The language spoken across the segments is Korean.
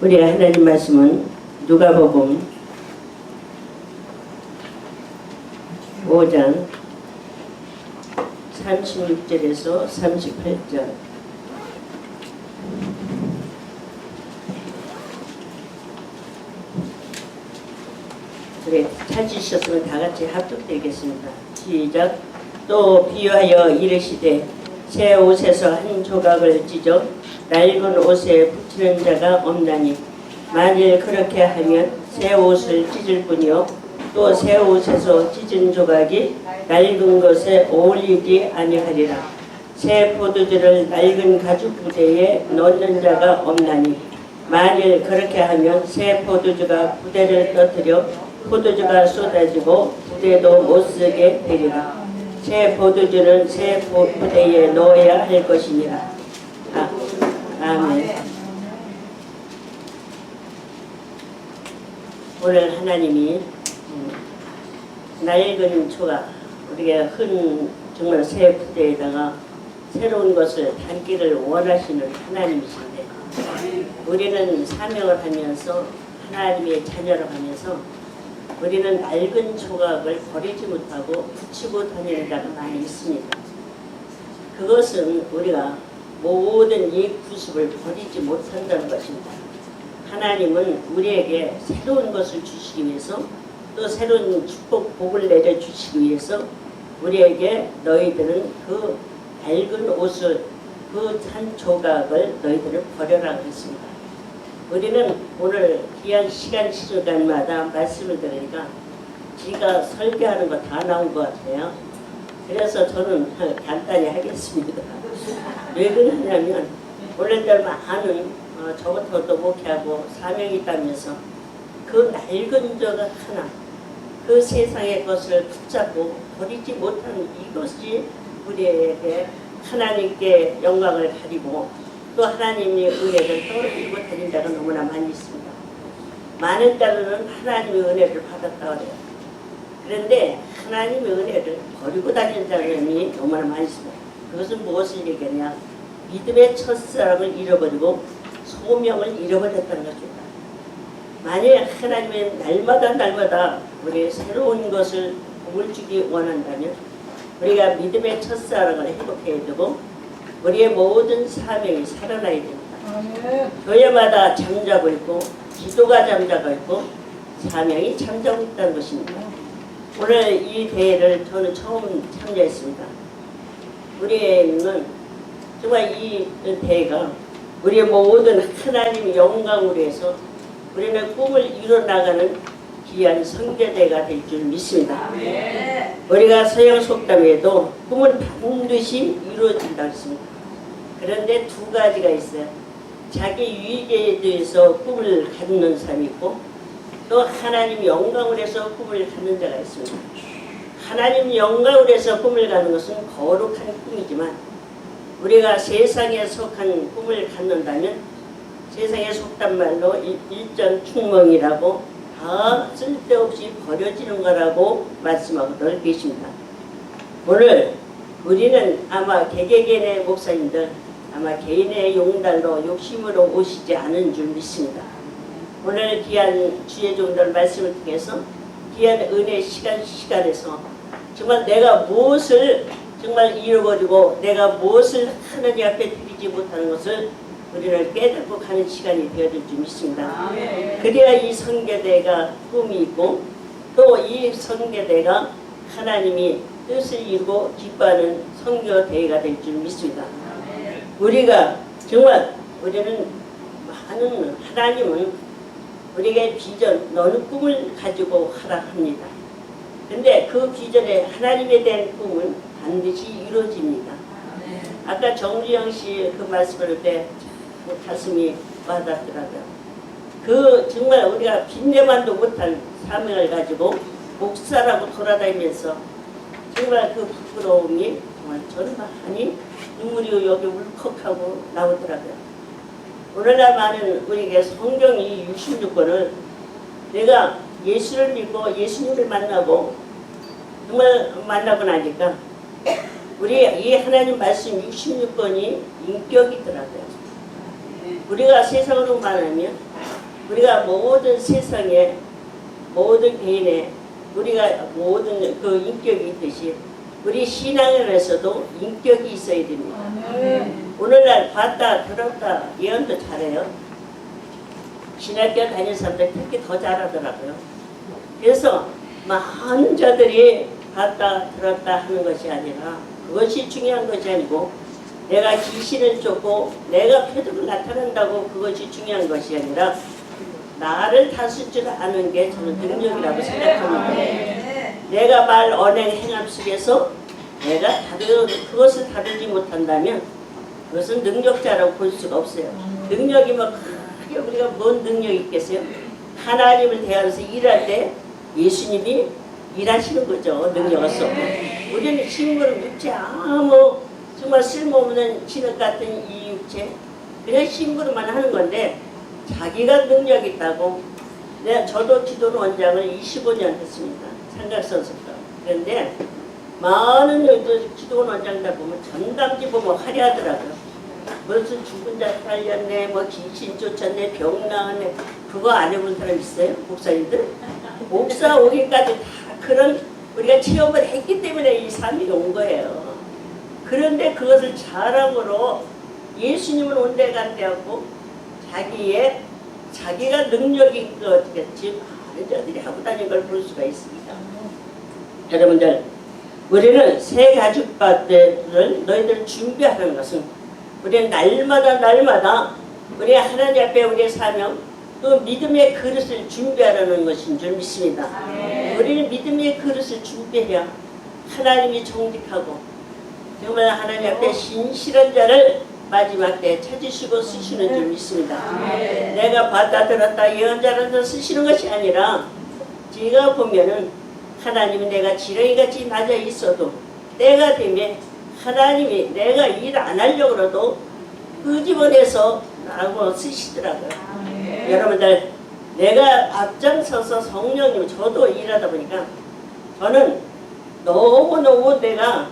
우리 하나님 말씀은 누가복음 5장 36절에서 38절. 그래, 찾으셨으면 다 같이 합독드리겠습니다. 시작. 또 비유하여 이르시되 새 옷에서 한 조각을 찢어 낡은 옷에 붙이는 자가 없나니 만일 그렇게 하면 새 옷을 찢을 뿐이요 또 새 옷에서 찢은 조각이 낡은 것에 어울리지 아니하리라. 새 포도주를 낡은 가죽 부대에 넣는 자가 없나니 만일 그렇게 하면 새 포도주가 부대를 떠뜨려 포도주가 쏟아지고 부대도 못쓰게 되리라. 새 포도주는 새 부대에 넣어야 할 것이니라. 아멘. 오늘 하나님이 낡은 조각, 우리가 흔 정말 새 부대에다가 새로운 것을 담기를 원하시는 하나님이신데, 우리는 사명을 하면서 하나님의 자녀를 하면서 우리는 낡은 조각을 버리지 못하고 붙이고 다니는 자가 많이 있습니다. 그것은 우리가 모든 옛 구습을 버리지 못한다는 것입니다. 하나님은 우리에게 새로운 것을 주시기 위해서, 또 새로운 축복 복을 내려주시기 위해서 우리에게 너희들은 그 낡은 옷을, 그 한 조각을 너희들은 버려라 했습니다. 우리는 오늘 귀한 시간마다 말씀을 들으니까 지가 설교하는 거 다 나온 것 같아요. 그래서 저는 간단히 하겠습니다. 왜 그러냐면 오늘날 많은 저부터도 목회하고 사명이 있다면서 그 낡은 조각 하나, 그 세상의 것을 붙잡고 버리지 못하는 이것이 우리에게 하나님께 영광을 가리고 또 하나님의 은혜를 떨어뜨리고 다닌 자가 너무나 많이 있습니다. 많은 자들은 하나님의 은혜를 받았다고 해요. 그런데 하나님의 은혜를 버리고 다니는 사람이 너무나 많이 있습니다. 그것은 무엇을 얘기하냐? 믿음의 첫사랑을 잃어버리고 소명을 잃어버렸다는 것입니다. 만약 하나님의 날마다 우리의 새로운 것을 복을 주기 원한다면 우리가 믿음의 첫사랑을 회복해야 되고 우리의 모든 사명이 살아나야 됩니다. 교회마다 잠자고 있고 기도가 잠자고 있고 사명이 잠자고 있다는 것입니다. 오늘 이 대회를 저는 처음 참여했습니다. 우리는 정말 이 대회가 우리의 모든 하나님의 영광으로 해서 우리는 꿈을 이뤄나가는 귀한 성교대가 될 줄 믿습니다. 우리가 서양 속담에도 꿈은 반드시 이루어진다고 했습니다. 그런데 두 가지가 있어요. 자기 유익에 대해서 꿈을 갖는 사람이 있고 또 하나님 영광을 해서 꿈을 갖는 자가 있습니다. 하나님 영광을 해서 꿈을 갖는 것은 거룩한 꿈이지만 우리가 세상에 속한 꿈을 갖는다면 세상에 속단 말로 일전충멍이라고 다 쓸데없이 버려지는 거라고 말씀하고 계십니다. 오늘 우리는 아마 개개인의 목사님들 아마 개인의 용달로 욕심으로 오시지 않은 줄 믿습니다. 오늘 귀한 주의 종들 말씀을 통해서 귀한 은혜 시간에서 정말 내가 무엇을 정말 잃어버리고 내가 무엇을 하느님 앞에 드리지 못하는 것을 우리를 깨닫고 가는 시간이 되어질 줄 믿습니다. 그래야 이 선교대가 꿈이 있고 또 이 선교대가 하나님이 뜻을 이루고 기뻐하는 선교대회가 될 줄 믿습니다. 우리가 정말 우리는 많은 하나님은 우리에게 비전, 너는 꿈을 가지고 하라 합니다. 근데 그 비전에 하나님에 대한 꿈은 반드시 이루어집니다. 아까 정주영 씨 그 말씀을 할 때 가슴이 와닿더라고요. 그 정말 우리가 빈대만도 못한 사명을 가지고 목사라고 돌아다니면서 정말 그 부끄러움이 정말 저는 많이 눈물이 여기 울컥하고 나오더라고요. 오늘날 많은 우리에게 성경이 66권을 내가 예수를 믿고 예수님을 만나고 정말 만나고 나니까 우리 이 하나님 말씀 66권이 인격이더라고요. 우리가 세상으로 말하면 우리가 모든 세상에 모든 개인의 우리가 모든 그 인격이 있듯이 우리 신앙에서도 인격이 있어야 됩니다. 오늘날 봤다 들었다 예언도 잘해요. 신학교 다니는 사람들 특히 더 잘하더라고요. 그래서 많은 자들이 봤다 들었다 하는 것이 아니라 그것이 중요한 것이 아니고 내가 귀신을 쫓고 내가 표적을 나타낸다고 그것이 중요한 것이 아니라 나를 다스릴 줄 아는 게 저는 능력이라고 생각합니다. 내가 말, 언행, 행함 속에서 내가 그것을 다루지 못한다면 그것은 능력자라고 볼 수가 없어요. 능력이 뭐 크게 우리가 뭔 능력이 있겠어요? 하나님을 대하면서 일할 때 예수님이 일하시는 거죠. 능력을 써. 우리는 힘으로 육체 아무 정말 쓸모없는 진흙 같은 이 육체 그냥 힘으로만 하는 건데 자기가 능력이 있다고. 저도 기도원 원장을 25년 했습니다. 삼각선수가. 그런데 많은 기도원 원장들 보면 전담지 보면 화려하더라고요. 무슨 죽은 자 살렸네, 뭐 귀신 쫓았네, 병 나았네. 그거 안 해본 사람 있어요? 목사님들? 목사 오기까지 다 그런 우리가 체험을 했기 때문에 이 삶이 온 거예요. 그런데 그것을 자랑으로 예수님은 온데 간데 하고 자기가 능력인 것 같이 많은 자들이 하고 다니는 걸 볼 수가 있습니다. 여러분들, 우리는 새 가죽밭을 너희들 준비하는 것은 우리는 날마다 우리 하나님 앞에 우리의 사명 또 믿음의 그릇을 준비하라는 것인 줄 믿습니다. 우리는 믿음의 그릇을 준비해야 하나님이 정직하고 정말 하나님 앞에 신실한 자를 마지막 때 찾으시고 쓰시는 줄 믿습니다. 내가 봤다 들었다 예언자라서 쓰시는 것이 아니라 제가 보면은 하나님은 내가 지렁이같이 낮아 있어도 때가 되면 하나님이 내가 일 안 하려고 해도 끄집어내서 나하고 쓰시더라고요. 여러분들, 내가 앞장서서 성령님, 저도 일하다 보니까 저는 너무너무 내가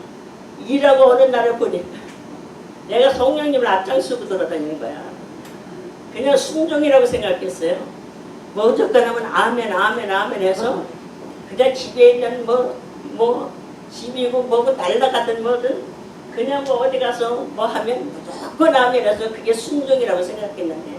일하고 어느 날을 보니까 내가 성령님을 앞장서고 돌아다니는 거야. 그냥 순종이라고 생각했어요. 뭐 어쨌거나 하면 아멘 해서 그냥 집에 있는 뭐 집이고 뭐고 날라가든 뭐든 그냥 뭐 어디 가서 뭐 하면 무조건 아멘해서 그게 순종이라고 생각했는데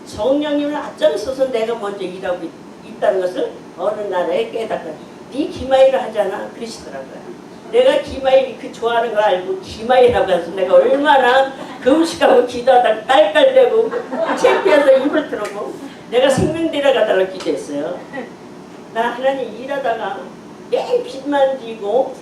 성령님을 앞장서서 내가 먼저 일하고 있다는 것을 어느 날에 깨닫고 네 기마이를 하잖아 그러시더라고요. 내가 기마이 그 좋아하는 거 알고 기마이라고 해서 내가 얼마나 금식하고 기도하다가 깔깔대고 창피해서 입을 틀고 내가 생명대를 가달라고 기도했어요. 나 하나님 일하다가 매일 빚만 지고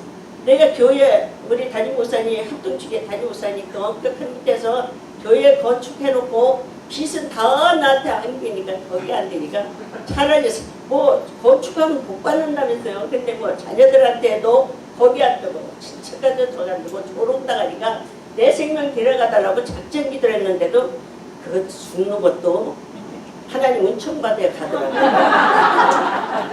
내가 교회 우리 담임 목사님 합동축에 담임 목사님 그 엄격한 밑에서 교회 건축해놓고 빚은 다 나한테 안기니까 거기 안 되니까 차라리 뭐 건축하면 복 받는다면서요. 근데 뭐 자녀들한테도 거기 안 되고 친척한테 더 안 되고 조롱당하니까 내 생명 데려가달라고 작전 기도를 했는데도 그거 죽는 것도 하나님 은총 받아야 가더라고요.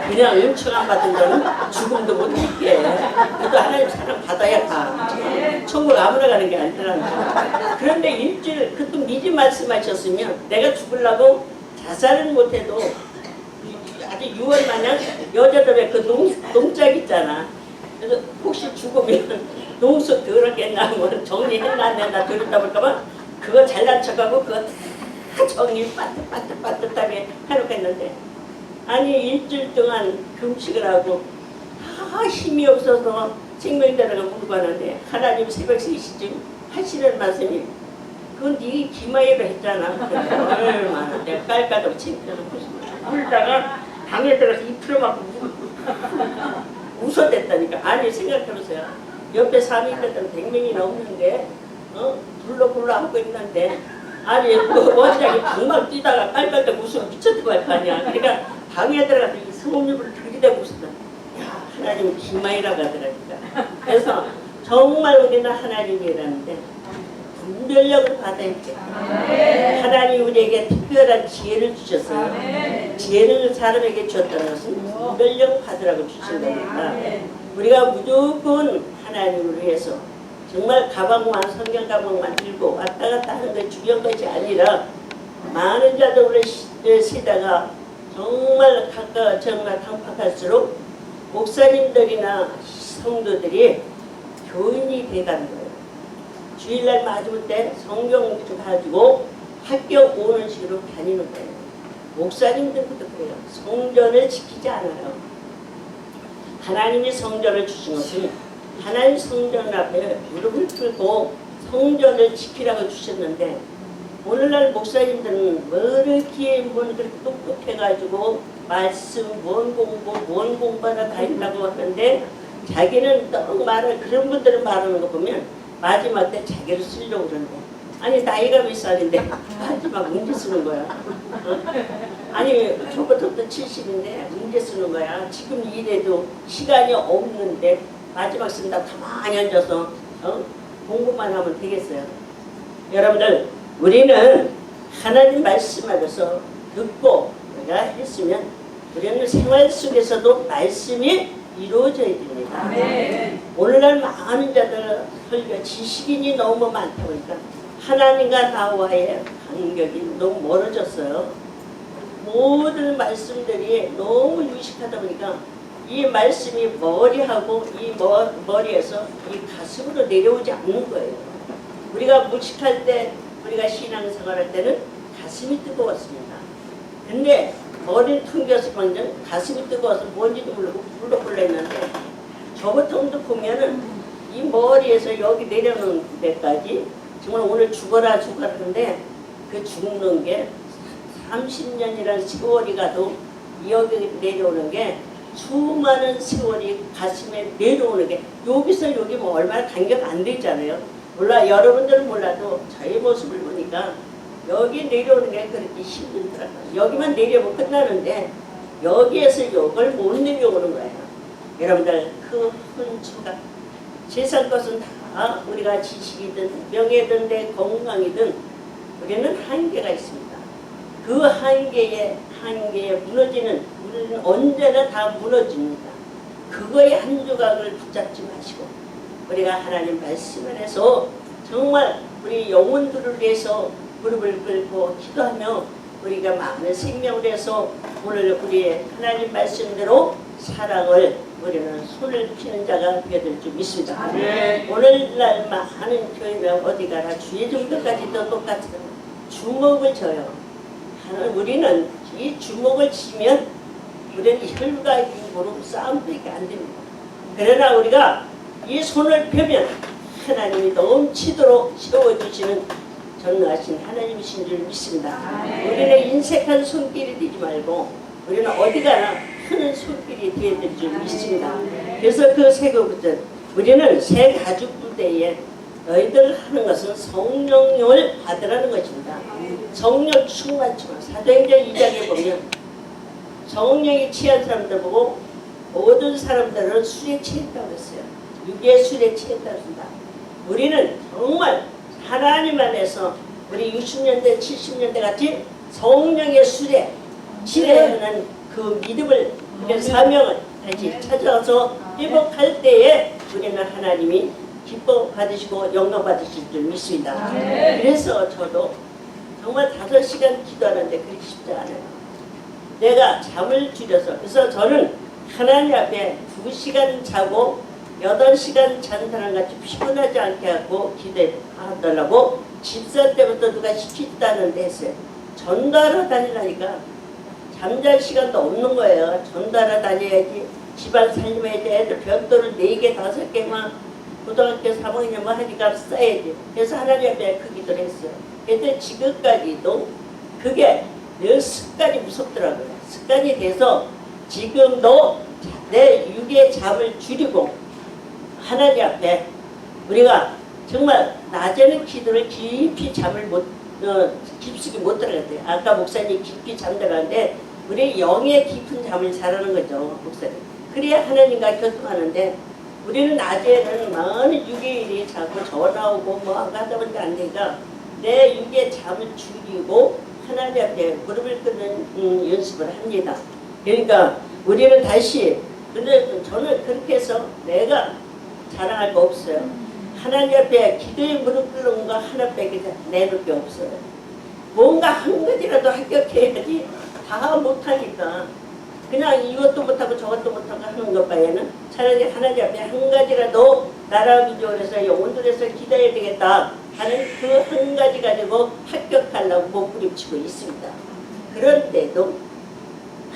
그냥 은총 안 받은 거는 죽음도 못 있게. 그래도 하나님 사랑 받아야 가. 천국 아무나 가는 게 아니더라고요. 그런데 일주일 그것도 미리 말씀하셨으면 내가 죽으려고 자살은 못해도 아주 유언마냥 여자들의 그 농짝 있잖아. 그래서 혹시 죽으면 농수 더럽겠나 뭐 정리했나 안 했나 들었다 볼까봐 그거 잘난 척하고 그거 다 정리 빠듯하게 해놓고 했는데 아니 일주일 동안 금식을 하고 힘이 없어서 생명대로가 물고 가는데 하나님 새벽 3시쯤 하시는 말씀이 그건 네 기마이로 했잖아. 얼마나 내가 깔깔하고 창피해서 울다가 방에 들어가서 입틀어 맞고 웃어댔다니까. 아니 생각해보세요. 옆에 3인들은 100명이 넘는데 불러 하고 있는데 아니 그 원장이 방막 뛰다가 깔깔대고 웃으면 미쳤던 거 아니야. 그러니까 방에 들어가서 이 성령님을 들이대고 웃었다. 야 하나님은 기마이라고 하더라니까. 그래서 정말 우리는 하나님이 일하는데 분별력을 받아야 돼. 하나님 우리에게 특별한 지혜를 주셨어요. 지혜를 사람에게 주었다는 것은 분별력 받으라고 주신 겁니다. 우리가 무조건 하나님을 위해서 정말 가방만 성경 가방만 들고 왔다 갔다 하는 게 중요한 것이 아니라 많은 자들을 세다가 정말 정말 강팍할수록 목사님들이나 성도들이 교인이 돼가는 거예요. 주일날 맞을 때 성경 가지고 학교 오는 식으로 다니는 거예요. 목사님들부터 그래요. 성전을 지키지 않아요. 하나님이 성전을 주신 것은 하나님 성전 앞에 무릎을 꿇고 성전을 지키라고 주셨는데, 오늘날 목사님들은 그렇게 그렇게 똑똑해가지고 말씀 뭔 공부하나 다 했다고 하는데, 자기는 너무 그런 분들은 말하는 거 보면 마지막 때 자기를 쓰려고 그러는데, 아니 나이가 몇 살인데 마지막 문제 쓰는 거야. 아니 저부터부터 70인데 문제 쓰는 거야. 지금 이래도 시간이 없는데 마지막 쓴다 가만히 앉아서 공부만 하면 되겠어요. 여러분들, 우리는 하나님 말씀하면서 듣고 우리가 했으면 우리는 생활 속에서도 말씀이 이루어져야 됩니다. 네. 오늘날 많은 자들 설교 지식인이 너무 많다 보니까 하나님과 나와의 간격이 너무 멀어졌어요. 모든 말씀들이 너무 유식하다 보니까 이 말씀이 머리하고 이 머리에서 이 가슴으로 내려오지 않는 거예요. 우리가 무식할 때, 우리가 신앙생활할 때는 가슴이 뜨거웠습니다. 근데 머리를 퉁겨서 먼저 가슴이 뜨거워서 뭔지도 모르고 불러불러 했는데, 저부터도 보면은 이 머리에서 여기 내려오는 데까지 정말 오늘 죽어라 하는데, 그 죽는 게 30년이라는 세월이 가도 여기 내려오는 게, 수많은 세월이 가슴에 내려오는 게, 여기서 여기 뭐 얼마나 간격 안 되잖아요. 몰라, 여러분들은 몰라도 저의 모습을 보니까 여기 내려오는 게 그렇게 힘들더라고요. 여기만 내려오면 끝나는데 여기에서 이걸 못 내려오는 거예요. 여러분들, 그 큰 충각, 세상 것은 다 우리가 지식이든 명예든 내 건강이든 우리는 한계가 있습니다. 그 한계에 무너지는, 우리는 언제나 다 무너집니다. 그거의 한 조각을 붙잡지 마시고 우리가 하나님 말씀 안에서 정말 우리 영혼들을 위해서 무릎을 꿇고 기도하며 우리가 많은 생명을 해서 오늘 우리의 하나님 말씀대로 사랑을 우리는 손을 피는 자가 되게 될 줄 믿습니다. 네. 오늘날 많은 교회가 어디 가나 주의 정도까지도 똑같은 주먹을 져요. 우리는 이 주먹을 치면 우리는 혈과 육으로 싸움밖에 안 됩니다. 그러나 우리가 이 손을 펴면 하나님이 넘치도록 세워주시는 전능하신 하나님이신 줄 믿습니다. 우리는 인색한 손길이 되지 말고 우리는 어디 가나 크는 손길이 되어야 될 줄 믿습니다. 그래서 그 세고부터 우리는 새 가죽 부대에 너희들 하는 것은 성령을 받으라는 것입니다. 성령 충만충만. 사도행전 2장에 보면 성령이 취한 사람들 보고 모든 사람들은 술에 취했다고 했어요. 육의 술에 취했다고 합니다. 우리는 정말 하나님 안에서 우리 60년대 70년대 같이 성령의 술에 취하는 그 믿음을, 그 사명을 다시 찾아서 회복할 때에 우리는 하나님이 기뻐 받으시고 영광 받으실 줄 믿습니다. 그래서 저도 정말 5시간 기도하는데 그렇게 쉽지 않아요. 내가 잠을 줄여서, 그래서 저는 하나님 앞에 2시간 자고 8시간 잔 사람 같이 피곤하지 않게 하고 기도하더라고. 집사 때부터 누가 시키지도 않는데 했어요. 전도하러 다니라니까 잠잘 시간도 없는 거예요. 전도하러 다녀야지, 집안 살림해야지, 애들 별도를 4개 5개만 고등학교 3학년 뭐 하니까 써야지. 그래서 하나님 앞에 그 기도를 했어요. 근데 지금까지도 그게 늘 습관이 무섭더라고요. 습관이 돼서 지금도 내 육의 잠을 줄이고 하나님 앞에 우리가 정말 낮에는 기도를 깊이 잠을 깊숙이 못 들어갔대요. 아까 목사님 깊이 잠들었는데 우리 영의 깊은 잠을 자라는 거죠, 목사님. 그래야 하나님과 교통하는데 우리는 낮에는 많은 육의 일이 자꾸 전화오고 뭐 하다 보니까 안 되니까 내 육의 잠을 줄이고 하나님 앞에 무릎을 꿇는 연습을 합니다. 그러니까 우리는 다시, 근데 저는 그렇게 해서 내가 자랑할 거 없어요. 하나님 앞에 기도에 무릎 꿇는 거 하나밖에 내놓을 게 없어요. 뭔가 한 가지라도 합격해야지 다 못하니까 그냥 이것도 못하고 저것도 못하고 하는 것 바에는 차라리 하나님 앞에 한 가지라도 나라 기도해서 영혼들에서 기도해야 되겠다 하는 그 한 가지 가지고 합격하려고 몸부림치고 있습니다. 그런데도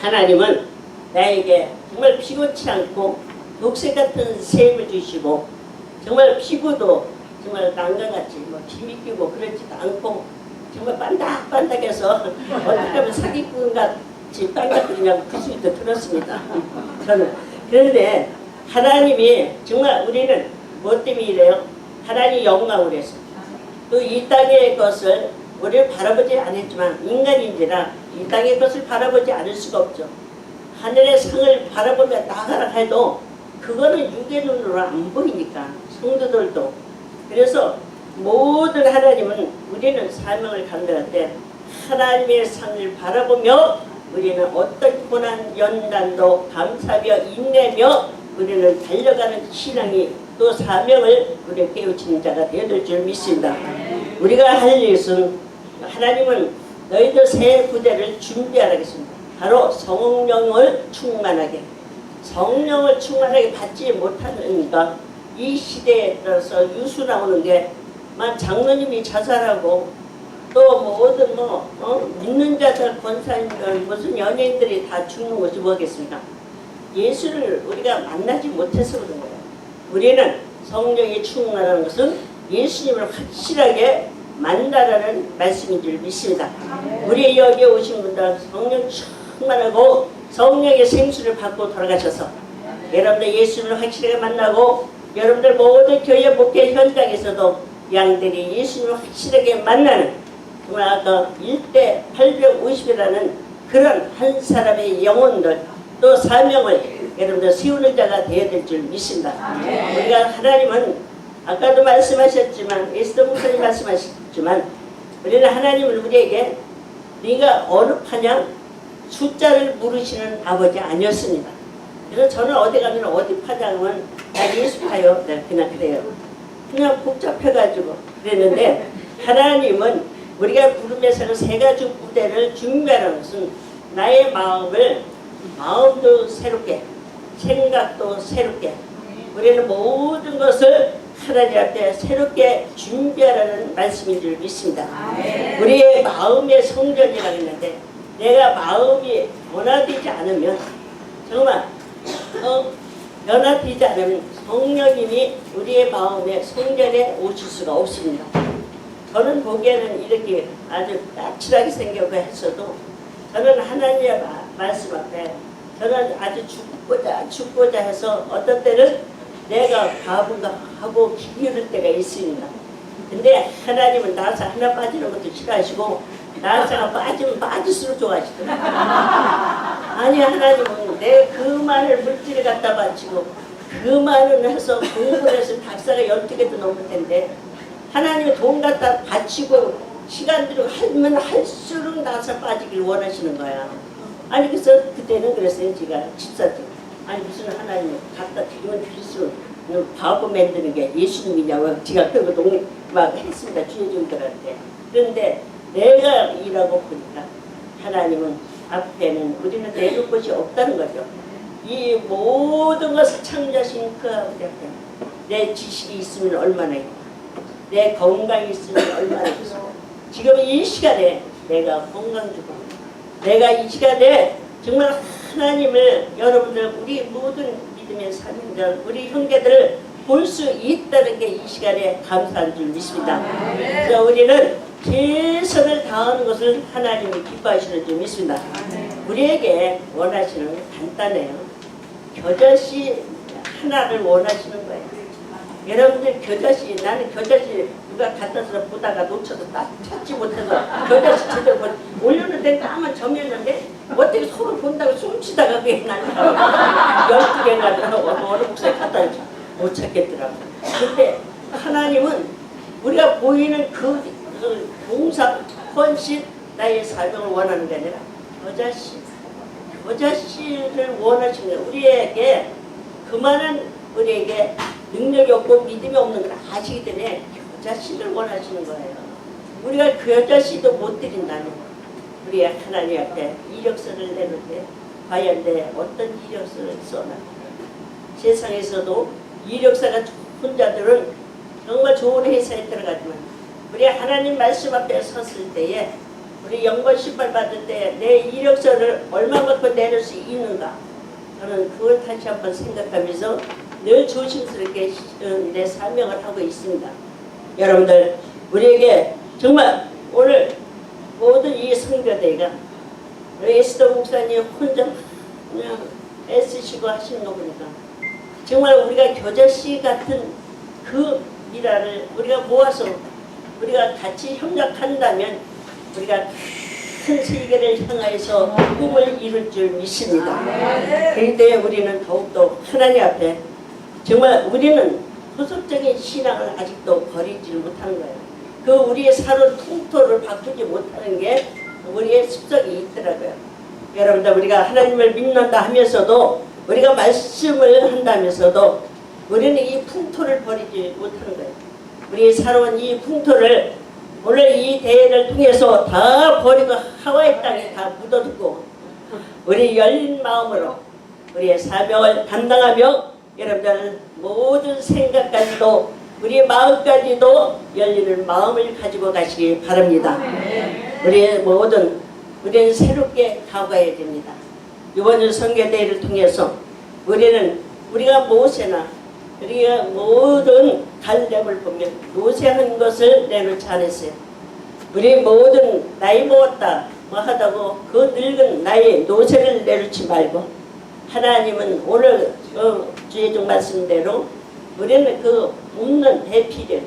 하나님은 나에게 정말 피곤치 않고 녹색 같은 샘을 주시고 정말 피부도 정말 난간같이 뭐 비비끼고 그러지도 않고 정말 반닥반닥해서 어떻게 하면 사기꾼 같이 반닥거리냐고 그 소리도 들었습니다. 저는. 그런데 하나님이 정말 우리는 뭐 때문에 이래요? 하나님 영광을 해서 또 이 땅의 것을 우리를 바라보지 않았지만 인간인지라 이 땅의 것을 바라보지 않을 수가 없죠. 하늘의 상을 바라보며 나가라 해도 그거는 육의 눈으로 안 보이니까 성도들도. 그래서 모든 하나님은 우리는 사명을 감당할 때 하나님의 상을 바라보며 우리는 어떤 고난 연단도 감사하며 인내며 우리는 달려가는 신앙이 또 사명을 우리 깨우치는 자가 되어야 될 줄 믿습니다. 우리가 할 일은 하나님은 너희들 새 부대를 준비하라 했습니다. 바로 성령을 충만하게 성령을 충만하게 받지 못하니까 이 시대에 따라서 유수 나오는 게 장로님이 자살하고 또 모든 믿는 자들 권사님들 무슨 연예인들이 다 죽는 것이 뭐겠습니까? 예수를 우리가 만나지 못해서 그런 거예요. 우리는 성령이 충만하는 것은 예수님을 확실하게 만나라는 말씀인 줄 믿습니다. 우리 여기에 오신 분들 성령 충만하고 성령의 생수를 받고 돌아가셔서 여러분들 예수님을 확실하게 만나고 여러분들 모든 교회 목회 현장에서도 양들이 예수님을 확실하게 만나는 정말 아까 1대 850이라는 그런 한 사람의 영혼들 또 사명을 여러분들 세우는 자가 되어야 될 줄 믿습니다. 우리가 하나님은 아까도 말씀하셨지만 에스더 목사님 말씀하셨지만 우리는 하나님은 우리에게 네가 어느 파냐 숫자를 물으시는 아버지 아니었습니다. 그래서 저는 어디 가면 어디 파냐면 나 예수 파요. 네, 그냥 그래요. 그냥 복잡해가지고 그랬는데 하나님은 우리가 부름에서는 세 가지 부대를 준비하는 것은 나의 마음도 새롭게 생각도 새롭게 우리는 모든 것을 하나님 앞에 새롭게 준비하라는 말씀인 줄 믿습니다. 우리의 마음의 성전이라고 했는데 내가 마음이 변화되지 않으면 정말 변화되지 않으면 성령님이 우리의 마음의 성전에 오실 수가 없습니다. 저는 보기에는 이렇게 아주 까칠하게 생겨고 했어도 저는 하나님의 말씀 앞에 저는 아주 죽고자 해서 어떤 때는 내가 바본가 하고 기울일 때가 있습니다. 근데 하나님은 나사 하나 빠지는 것도 싫어하시고 나사가 빠지면 빠질수록 좋아하시더라고요. 아니 하나님은 내 그 많은 물질을 갖다 바치고 그 많은 해서 공부를 해서 박사가 12개도 넘을 텐데 하나님이 돈 갖다 바치고 시간 들이고 하면 할수록 나사 빠지길 원하시는 거야. 아니 그래서 그때는 그랬어요. 제가 집사님 아니 무슨 하나님 갖다 드리면 드릴수록 바보 만드는 게 예수님이냐고 제가 그거 막 했습니다. 주여종들한테. 그런데 내가 일하고 보니까 하나님은 앞에는 우리는 내줄 것이 없다는 거죠. 이 모든 것을 창조하신 그 아버지 앞에 내 지식이 있으면 얼마나 있고 내 건강이 있으면 얼마나 있고 지금 이 시간에 내가 건강 주고 내가 이 시간에 정말 하나님을 여러분들 우리 모든 믿음의 사명자 우리 형제들을 볼 수 있다는 게 이 시간에 감사한 줄 믿습니다. 그래서 우리는 최선을 다하는 것을 하나님이 기뻐하시는 줄 믿습니다. 우리에게 원하시는 건 간단해요. 겨자씨 하나를 원하시는 거예요. 여러분들 겨자씨 나는 겨자씨 누가 갖다서 보다가 놓쳐서 딱 찾지 못해서 겨자씨 제대로 올렸는데 까만 점이었는데 어떻게 서로 본다고 숨치다가 그게 나는 12개가 어느 곳에 갖다 못 찾겠더라고. 근데 하나님은 우리가 보이는 그 봉사, 헌신, 나의 사명을 원하는 게 아니라 겨자씨를 원하시는 거예요. 우리에게 그만한 우리에게 능력이 없고 믿음이 없는 걸 아시기 때문에 겨자씨를 원하시는 거예요. 우리가 겨자씨도 못 드린다면 우리 하나님 앞에 이력서를 내는데 과연 내 어떤 이력서를 써나. 세상에서도 이력서가 좋은 자들은 정말 좋은 회사에 들어가지만 우리 하나님 말씀 앞에 섰을 때에 우리 영번 신발 받을 때 내 이력서를 얼마만큼 내릴 수 있는가, 저는 그걸 다시 한번 생각하면서 늘 조심스럽게 내 사명을 하고 있습니다. 여러분들, 우리에게 정말 오늘 모든 이 선교대가 우리 에스더 목사님 혼자 그냥 애쓰시고 하시는 거 보니까 정말 우리가 겨자씨 같은 그 일화를 우리가 모아서 우리가 같이 협력한다면 우리가 큰 세계를 향하여서 꿈을 이룰 줄 믿습니다. 그럴 때 우리는 더욱더 하나님 앞에 정말 우리는 후속적인 신앙을 아직도 버리지 못하는 거예요. 그 우리의 살은 풍토를 바꾸지 못하는 게 우리의 습성이 있더라고요. 여러분들, 우리가 하나님을 믿는다 하면서도 우리가 말씀을 한다면서도 우리는 이 풍토를 버리지 못하는 거예요. 우리의 살아온 이 풍토를 오늘 이 대회를 통해서 다 버리고 하와이 땅에 다 묻어두고 우리 열린 마음으로 우리의 사명을 감당하며 여러분들 모든 생각까지도 우리의 마음까지도 열리는 마음을 가지고 가시기 바랍니다. 우리의 모든 우리는 새롭게 가봐야 됩니다. 이번 선교대회를 통해서 우리가 모세나 우리가 모든 갈렙을 보면 노쇠한 것을 내놓지 않았어요. 우리 모든 나이 먹었다 뭐 하다고 그 늙은 나이에 노쇠를 내놓지 말고 하나님은 오늘 주의종 말씀대로 우리는 그 없는 대피를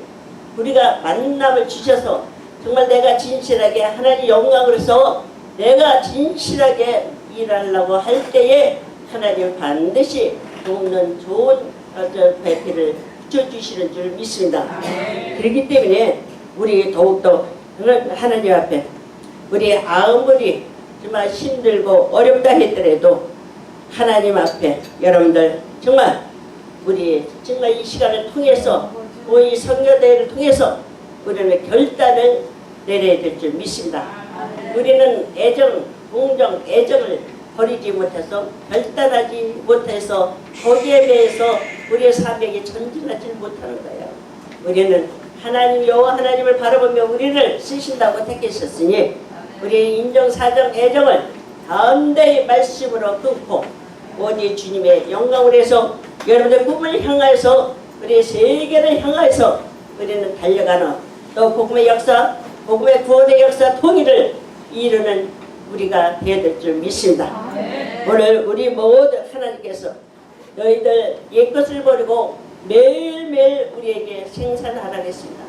우리가 만남을 주셔서 정말 내가 진실하게 하나님 영광으로서 내가 진실하게 일하려고 할 때에 하나님 반드시 돕는 좋은 배필을 붙여주시는 줄 믿습니다. 그렇기 때문에 우리 더욱더 하나님 앞에 우리 아무리 정말 힘들고 어렵다 했더라도 하나님 앞에 여러분들 정말 우리 정말 이 시간을 통해서 이 선교대회를 통해서 우리는 결단을 내려야 될 줄 믿습니다. 우리는 애정, 공정, 애정을 버리지 못해서 결단하지 못해서 거기에 대해서 우리의 사명이 전진하지 못하는 거예요. 우리는 하나님 여호와 하나님을 바라보며 우리를 쓰신다고 택하셨으니 우리의 인정, 사정, 애정을 담대히 말씀으로 끊고 오직 주님의 영광을 해서 여러분의 꿈을 향하여서 우리의 세계를 향하여서 우리는 달려가는 또 복음의 역사, 복음의 구원의 역사 통일을 이루는 우리가 되어야 될 줄 믿습니다. 오늘 우리 모두 하나님께서 너희들 옛것을 버리고 매일매일 우리에게 생산하라고 했습니다.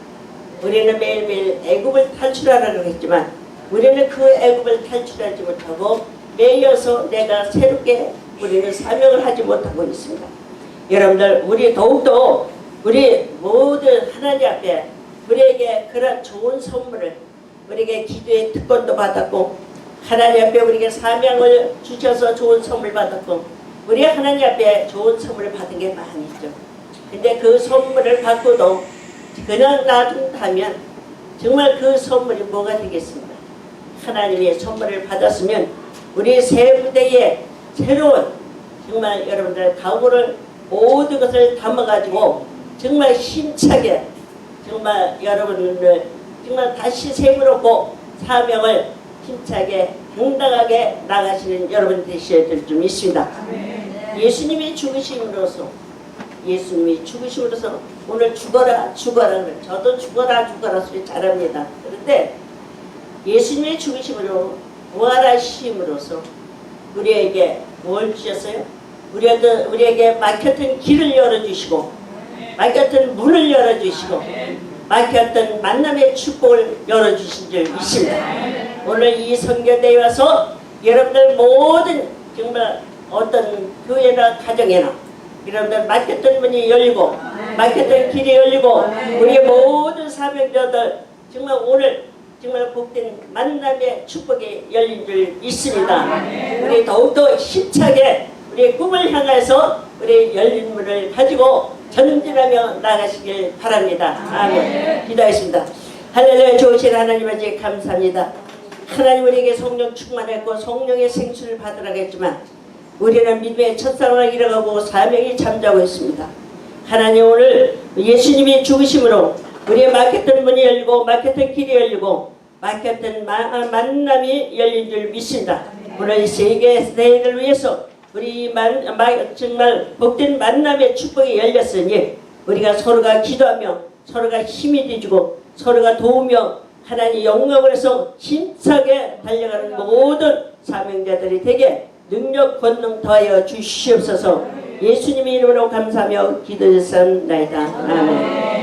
우리는 매일매일 애굽을 탈출하라고 했지만 우리는 그 애굽을 탈출하지 못하고 매여서 내가 새롭게 우리는 사명을 하지 못하고 있습니다. 여러분들, 우리 더욱더 우리 모두 하나님 앞에 우리에게 그런 좋은 선물을 우리에게 기도의 특권도 받았고 하나님 앞에 우리에게 사명을 주셔서 좋은 선물 받았고 우리 하나님 앞에 좋은 선물을 받은 게 많이 있죠. 근데 그 선물을 받고도 그냥 놔둔다면 정말 그 선물이 뭐가 되겠습니까? 하나님의 선물을 받았으면 우리 새 부대에 새로운 정말 여러분들 각오를 모든 것을 담아가지고 정말 힘차게 정말 여러분을 정말 다시 세워놓고 사명을 힘차게 당당하게 나가시는 여러분 되셔야 될 줄 믿습니다. 예수님이 죽으심으로써 오늘 죽어라 저도 죽어라 소리 잘합니다. 그런데 예수님의 죽으심으로 부활하심으로써 우리에게 뭘 주셨어요? 우리에게 막혔던 길을 열어주시고 막혔던 문을 열어주시고 막혔던 만남의 축복을 열어주신 줄 믿습니다. 오늘 이 선교대에 와서 여러분들 모든 정말 어떤 교회나 가정에나 여러분들 막혔던 문이 열리고 막혔던 길이 열리고 우리의 모든 사명자들 정말 오늘 정말 복된 만남의 축복이 열린 줄 믿습니다. 우리 더욱더 힘차게 우리의 꿈을 향해서 우리 열린 문을 가지고 전진하며 나가시길 바랍니다. 아멘. 기도하겠습니다. 할렐루야. 좋으신 하나님 아버지 감사합니다. 하나님 우리에게 성령 충만했고 성령의 생수를 받으라고 했지만 우리는 믿음의 첫사랑을 잃어가고 사명이 잠자고 있습니다. 하나님 오늘 예수님이 죽으심으로 우리의 막혔던 문이 열리고 막혔던 길이 열리고 막혔던 만남이 열린 줄 믿습니다. 오늘 이 세계 세대를 위해서 우리 정말 복된 만남의 축복이 열렸으니 우리가 서로가 기도하며 서로가 힘이 되주고 서로가 도우며 하나님 영광을 해서 힘차게 달려가는 모든 사명자들이 되게 능력 권능 더하여 주시옵소서. 예수님의 이름으로 감사하며 기도드렸사옵나이다. 아멘.